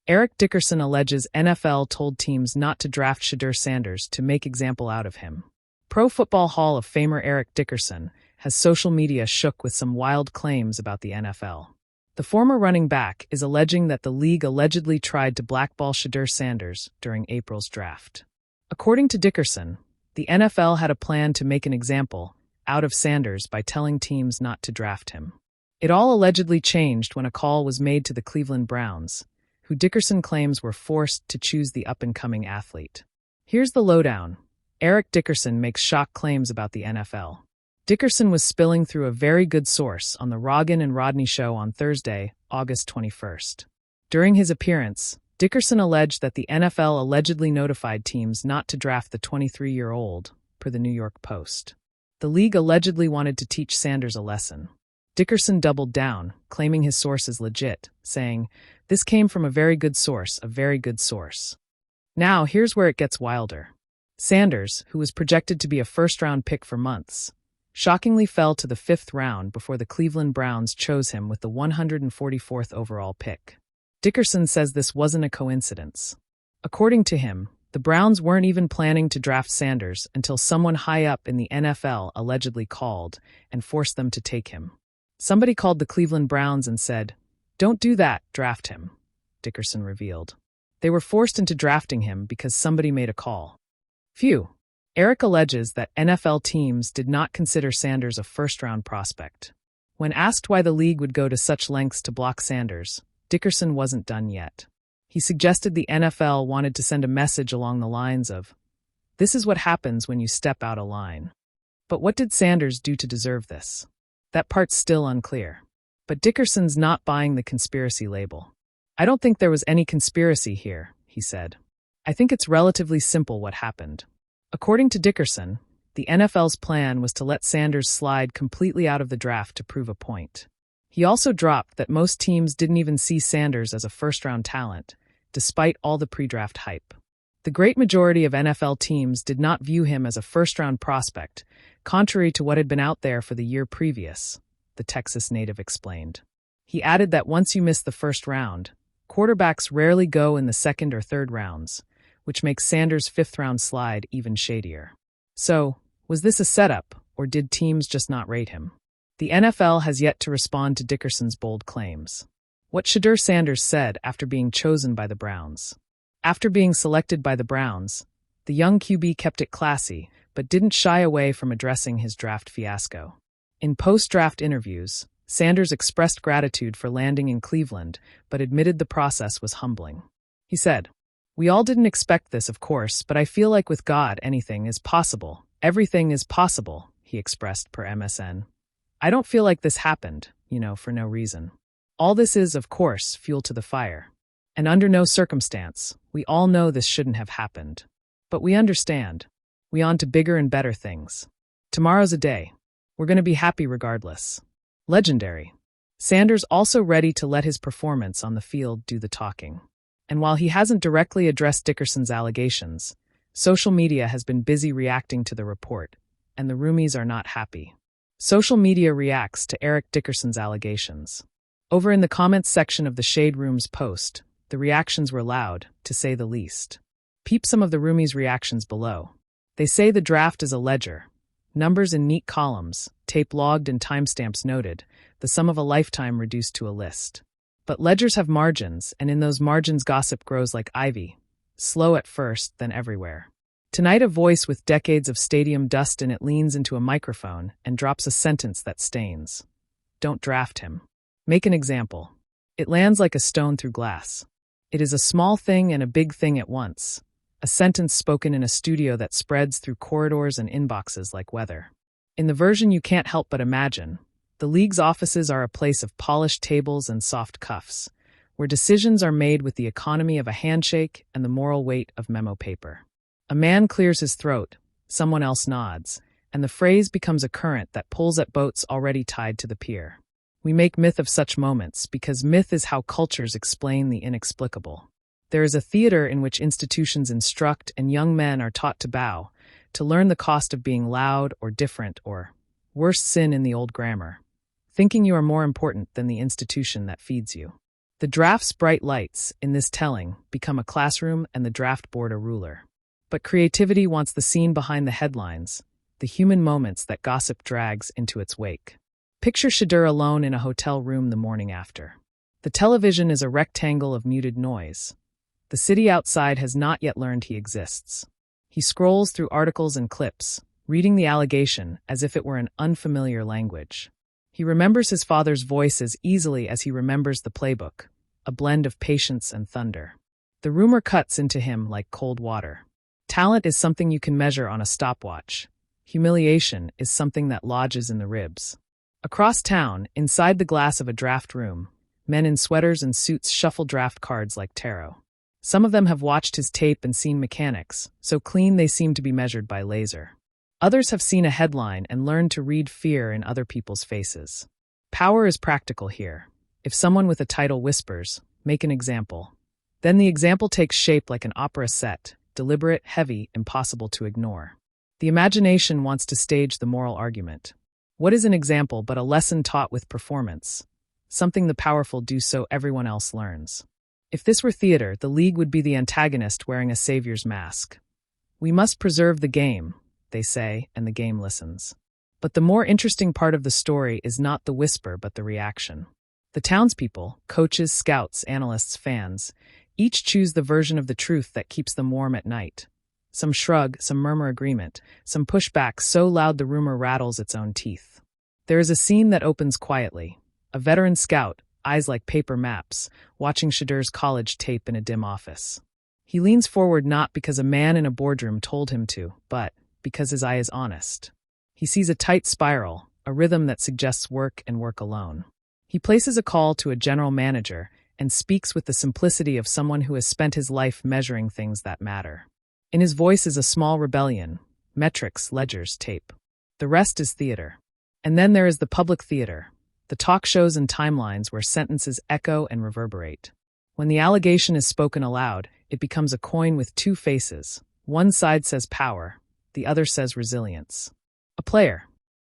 Eric Dickerson alleges NFL told teams not to draft Shedeur Sanders to make example out of him. Pro Football Hall of Famer Eric Dickerson has social media shook with some wild claims about the NFL. The former running back is alleging that the league allegedly tried to blackball Shedeur Sanders during April's draft. According to Dickerson, the NFL had a plan to make an example out of Sanders by telling teams not to draft him. It all allegedly changed when a call was made to the Cleveland Browns, who Dickerson claims were forced to choose the up-and-coming athlete. Here's the lowdown. Eric Dickerson makes shock claims about the NFL. Dickerson was spilling through a very good source on the Rogan and Rodney show on Thursday, August 21st. During his appearance, Dickerson alleged that the NFL allegedly notified teams not to draft the 23-year-old, per the New York Post. The league allegedly wanted to teach Sanders a lesson. Dickerson doubled down, claiming his source is legit, saying, "This came from a very good source, a very good source." Now, here's where it gets wilder. Sanders, who was projected to be a first-round pick for months, shockingly fell to the 5th round before the Cleveland Browns chose him with the 144th overall pick. Dickerson says this wasn't a coincidence. According to him, the Browns weren't even planning to draft Sanders until someone high up in the NFL allegedly called and forced them to take him. Somebody called the Cleveland Browns and said, "Don't do that, draft him," Dickerson revealed. They were forced into drafting him because somebody made a call. Phew. Eric alleges that NFL teams did not consider Sanders a first-round prospect. When asked why the league would go to such lengths to block Sanders, Dickerson wasn't done yet. He suggested the NFL wanted to send a message along the lines of, "This is what happens when you step out of line." But what did Sanders do to deserve this? That part's still unclear. But Dickerson's not buying the conspiracy label. "I don't think there was any conspiracy here," he said. "I think it's relatively simple what happened." According to Dickerson, the NFL's plan was to let Sanders slide completely out of the draft to prove a point. He also dropped that most teams didn't even see Sanders as a first-round talent, despite all the pre-draft hype. The great majority of NFL teams did not view him as a first-round prospect, contrary to what had been out there for the year previous, the Texas native explained. He added that once you miss the first round, quarterbacks rarely go in the second or third rounds, which makes Sanders' 5th-round slide even shadier. So, was this a setup, or did teams just not rate him? The NFL has yet to respond to Dickerson's bold claims. What Shedeur Sanders said after being chosen by the Browns. After being selected by the Browns, the young QB kept it classy, but didn't shy away from addressing his draft fiasco. In post-draft interviews, Sanders expressed gratitude for landing in Cleveland, but admitted the process was humbling. He said, "We all didn't expect this, of course, but I feel like with God anything is possible. Everything is possible," he expressed per MSN. "I don't feel like this happened, for no reason. All this is, of course, fuel to the fire. And under no circumstance, we all know this shouldn't have happened. But we understand. We on to bigger and better things. Tomorrow's a day. We're going to be happy regardless." Legendary. Sanders also ready to let his performance on the field do the talking. And while he hasn't directly addressed Dickerson's allegations, social media has been busy reacting to the report, and the roomies are not happy. Social media reacts to Eric Dickerson's allegations. Over in the comments section of the Shade Room's post, the reactions were loud, to say the least. Peep some of the roomies' reactions below. They say the draft is a ledger. Numbers in neat columns, tape logged and timestamps noted, the sum of a lifetime reduced to a list. But ledgers have margins, and in those margins gossip grows like ivy, slow at first, then everywhere. Tonight a voice with decades of stadium dust in it leans into a microphone and drops a sentence that stains. Don't draft him. Make an example. It lands like a stone through glass. It is a small thing and a big thing at once. A sentence spoken in a studio that spreads through corridors and inboxes like weather. In the version you can't help but imagine, the league's offices are a place of polished tables and soft cuffs, where decisions are made with the economy of a handshake and the moral weight of memo paper. A man clears his throat, someone else nods, and the phrase becomes a current that pulls at boats already tied to the pier. We make myth of such moments because myth is how cultures explain the inexplicable. There is a theater in which institutions instruct and young men are taught to bow, to learn the cost of being loud or different or, worst sin in the old grammar, thinking you are more important than the institution that feeds you. The draft's bright lights, in this telling, become a classroom and the draft board a ruler. But creativity wants the scene behind the headlines, the human moments that gossip drags into its wake. Picture Shedeur alone in a hotel room the morning after. The television is a rectangle of muted noise. The city outside has not yet learned he exists. He scrolls through articles and clips, reading the allegation as if it were an unfamiliar language. He remembers his father's voice as easily as he remembers the playbook, a blend of patience and thunder. The rumor cuts into him like cold water. Talent is something you can measure on a stopwatch. Humiliation is something that lodges in the ribs. Across town, inside the glass of a draft room, men in sweaters and suits shuffle draft cards like tarot. Some of them have watched his tape and seen mechanics, so clean they seem to be measured by laser. Others have seen a headline and learned to read fear in other people's faces. Power is practical here. If someone with a title whispers, "Make an example," then the example takes shape like an opera set, deliberate, heavy, impossible to ignore. The imagination wants to stage the moral argument. What is an example but a lesson taught with performance? Something the powerful do so everyone else learns. If this were theater, the league would be the antagonist wearing a savior's mask. We must preserve the game, they say, and the game listens. But the more interesting part of the story is not the whisper but the reaction. The townspeople, coaches, scouts, analysts, fans, each choose the version of the truth that keeps them warm at night. Some shrug, some murmur agreement, some push back so loud the rumor rattles its own teeth. There is a scene that opens quietly. A veteran scout, eyes like paper maps, watching Shedeur's college tape in a dim office. He leans forward not because a man in a boardroom told him to, but because his eye is honest. He sees a tight spiral, a rhythm that suggests work and work alone. He places a call to a general manager and speaks with the simplicity of someone who has spent his life measuring things that matter. In his voice is a small rebellion, metrics, ledgers, tape. The rest is theater. And then there is the public theater, the talk shows and timelines where sentences echo and reverberate. When the allegation is spoken aloud, it becomes a coin with two faces. One side says power, the other says resilience. A player,